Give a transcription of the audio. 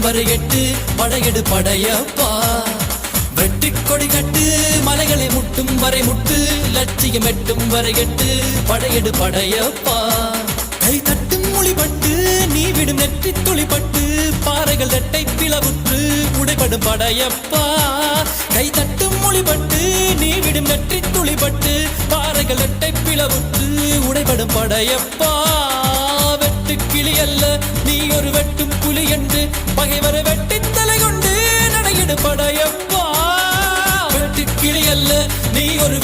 வரை எட்டு படையெடு படையப்பா. வெட்டி கொடி கட்டு மலைகளை முட்டும் வரை முட்டு லட்சியம் எட்டும் வரை எட்டு படையெடு படையப்பா. கை தட்டும் மொழிபட்டு நீ விடும் நெற்றி துளிப்பட்டு பாறைகள் ரெட்டை பிளவுற்று உடைபடும் படையப்பா. கை தட்டும் மொழிபட்டு நீ விடும் நெற்றி துளிப்பட்டு பாறைகள் ரெட்டை பிளவுற்று உடைபடும் படையப்பா. வெட்டு கிளி அல்ல நீ ஒரு வெட்டும் புலி என்று பகைவரை வெட்டி தலை கொண்டு நடையிடு படையப்பா. வெட்டு கிளி அல்ல நீ ஒரு